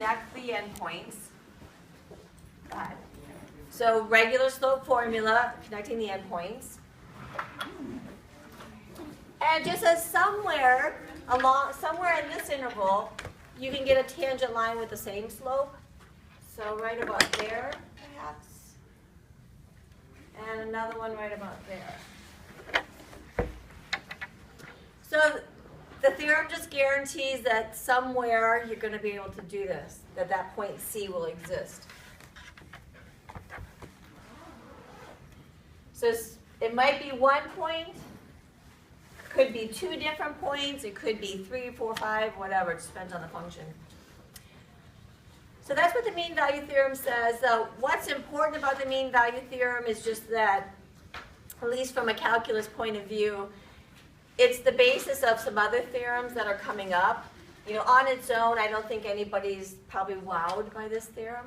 Connect the endpoints. Go ahead. So regular slope formula, connecting the endpoints. And just as somewhere in this interval, you can get a tangent line with the same slope. So right about there, perhaps. And another one right about there. So the theorem just guarantees that somewhere you're going to be able to do this, that point C will exist. So it might be 1 point, could be 2 different points, it could be 3, 4, 5, whatever, it just depends on the function. So that's what the mean value theorem says. What's important about the mean value theorem is just that, at least from a calculus point of view, it's the basis of some other theorems that are coming up. You know, on its own, I don't think anybody's probably wowed by this theorem,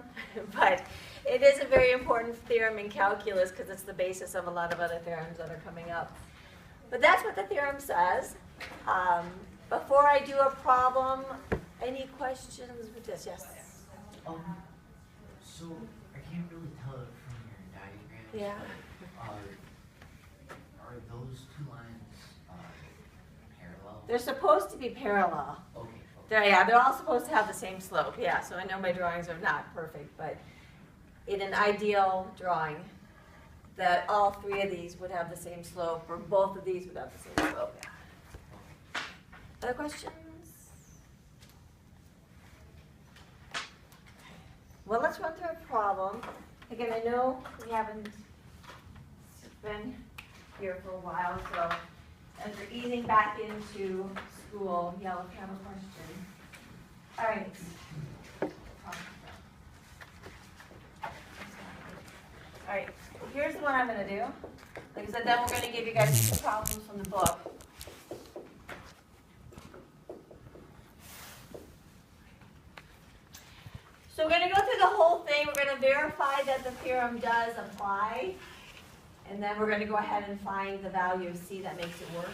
but it is a very important theorem in calculus because it's the basis of a lot of other theorems that are coming up. But that's what the theorem says. Before I do a problem, any questions with this? Yes? So I can't really tell it from your diagram. Yeah. Are those two lines parallel? They're supposed to be parallel. Okay. They're all supposed to have the same slope. Yeah, so I know my drawings are not perfect, but in an ideal drawing, that all 3 of these would have the same slope, or both of these would have the same slope. Yeah. Other questions? Well, let's run through a problem. Again, I know we haven't been here for a while, so as we're easing back into school, yeah, let's have a question. All right. All right, here's the one I'm going to do. Like I said, then we're going to give you guys some problems from the book. So we're going to go through the whole thing. We're going to verify that the theorem does apply. And then we're going to go ahead and find the value of C that makes it work.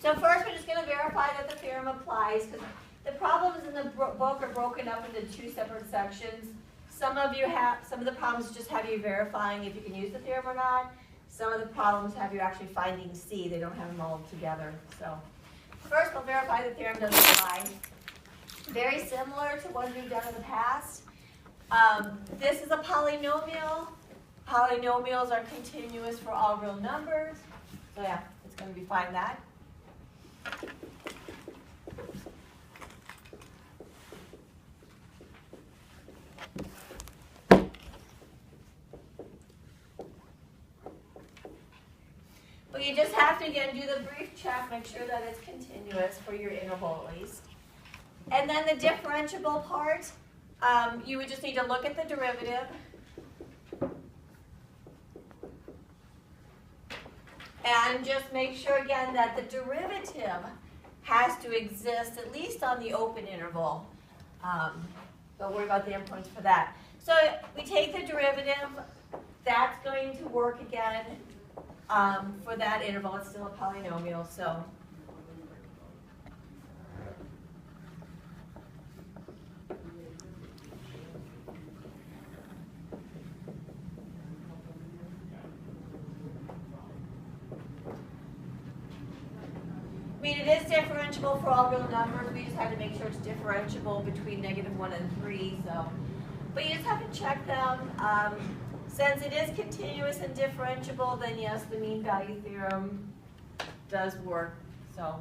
So first, we're just going to verify that the theorem applies, because the problems in the book are broken up into 2 separate sections. Some of the problems just have you verifying if you can use the theorem or not. Some of the problems have you actually finding C. They don't have them all together. So first, we'll verify the theorem does apply. Very similar to what we've done in the past. This is a polynomial. Polynomials are continuous for all real numbers. So yeah, it's going to be fine that. But you just have to, again, do the brief check, make sure that it's continuous for your interval at least. And then the differentiable part, you would just need to look at the derivative. And just make sure, again, that the derivative has to exist at least on the open interval. Don't worry about the endpoints for that. So we take the derivative. That's going to work again for that interval. It's still a polynomial, so. I mean, it is differentiable for all real numbers. We just had to make sure it's differentiable between -1 and 3. So, but you just have to check them. Since it is continuous and differentiable, then yes, the mean value theorem does work. So.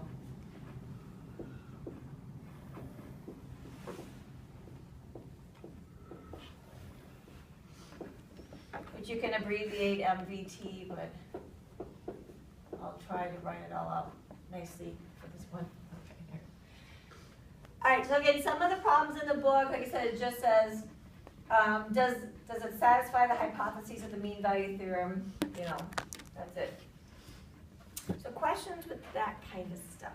Which you can abbreviate MVT, but I'll try to write it all out nicely for this one. Okay. All right, so again, some of the problems in the book, like I said, it just says, does it satisfy the hypotheses of the mean value theorem? You know, that's it. So questions with that kind of stuff.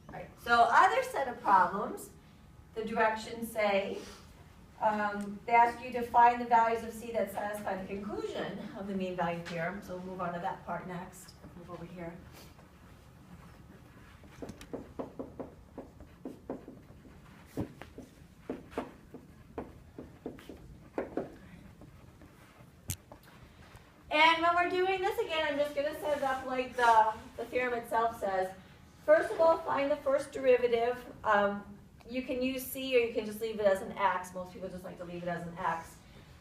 All right, so other set of problems. the directions say, they ask you to find the values of C that satisfy the conclusion of the mean value theorem. So we'll move on to that part next. Move over here. And when we're doing this again, I'm just going to set it up like the theorem itself says. First of all, find the first derivative. You can use C or you can just leave it as an x. Most people just like to leave it as an x.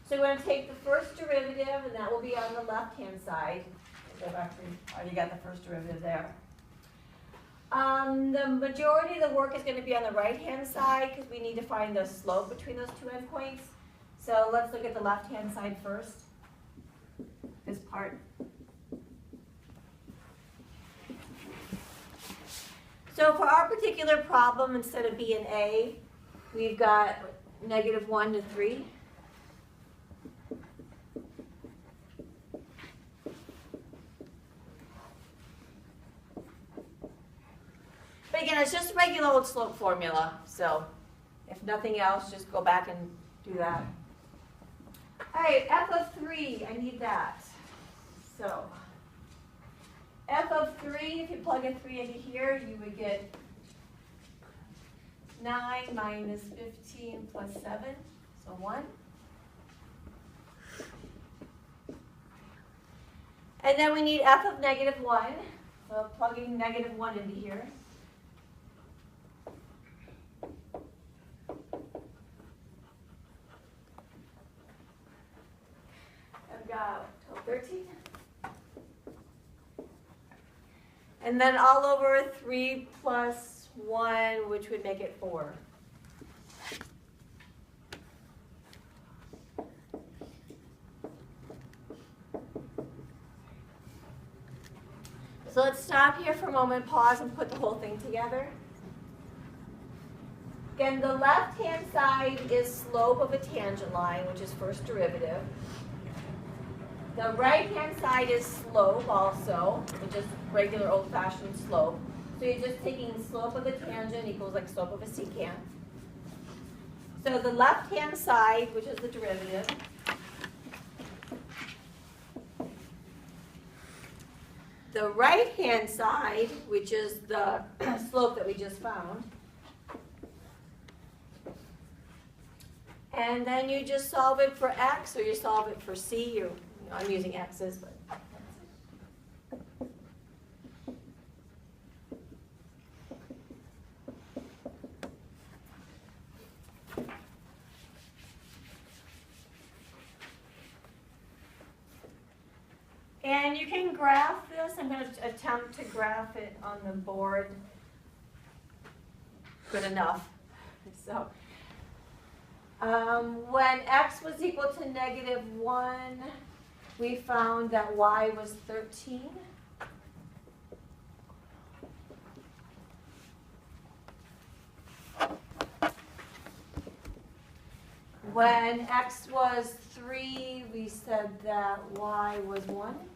So we're going to take the first derivative, and that will be on the left-hand side. I've actually already got the first derivative there. The majority of the work is going to be on the right-hand side because we need to find the slope between those two endpoints. So let's look at the left-hand side first. This part. So for our particular problem, instead of B and A, we've got -1 to 3. But again, it's just regular old slope formula. So if nothing else, just go back and do that. All right, f of 3, I need that. So f of 3, if you plug a 3 into here, you would get 9 minus 15 plus 7, so 1. And then we need f of -1, so plugging -1 into here. I've got 13. And then all over 3 plus 1, which would make it 4. So let's stop here for a moment, pause, and put the whole thing together. Again, the left-hand side is slope of a tangent line, which is first derivative. The right-hand side is slope also, which is regular old-fashioned slope. So you're just taking the slope of the tangent equals like slope of a secant. So the left-hand side, which is the derivative, the right-hand side, which is the slope that we just found, and then you just solve it for x, or you solve it for c, or I'm using x's, but and you can graph this. I'm going to attempt to graph it on the board. Good enough. So when x was equal to -1, we found that y was 13. When x was 3, we said that y was 1.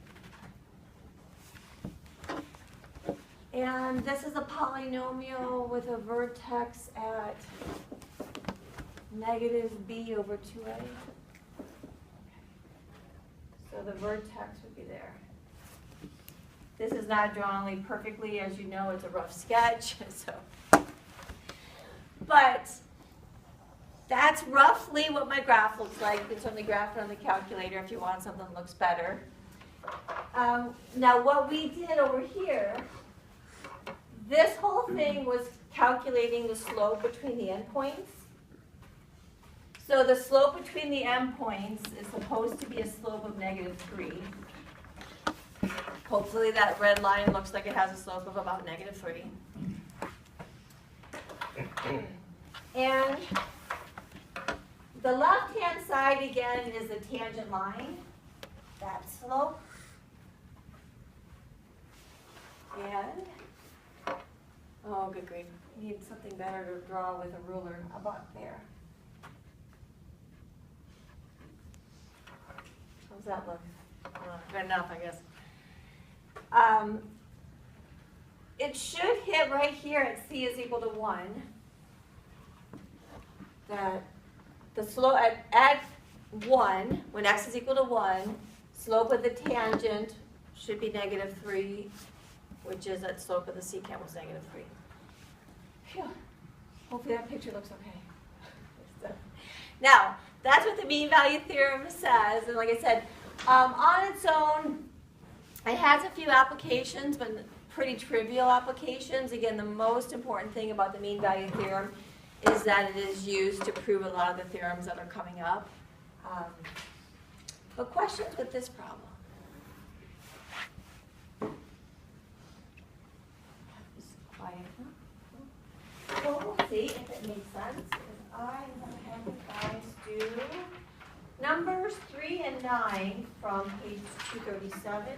And this is a polynomial with a vertex at -b over 2a. So the vertex would be there. This is not drawn only perfectly, as you know, it's a rough sketch. So, but that's roughly what my graph looks like. You can certainly graph it on the calculator if you want something that looks better. Now what we did over here, this whole thing was calculating the slope between the endpoints. So the slope between the endpoints is supposed to be a slope of -3. Hopefully that red line looks like it has a slope of about -3. And the left-hand side, again, is the tangent line, that slope. And, oh, good grief, I need something better to draw with a ruler about there. How's that look? Good enough, I guess. It should hit right here at c is equal to 1. that the slope at 1, when x is equal to 1, slope of the tangent should be -3, which is that slope of the secant was -3. Phew. Hopefully that picture looks okay. Now, that's what the mean value theorem says, and like I said, on its own, it has a few applications, but pretty trivial applications. Again, the most important thing about the mean value theorem is that it is used to prove a lot of the theorems that are coming up. But questions with this problem? It's quiet, huh? Well, we'll see if it makes sense, because I am going to have you guys do numbers 3 and 9 from page 237.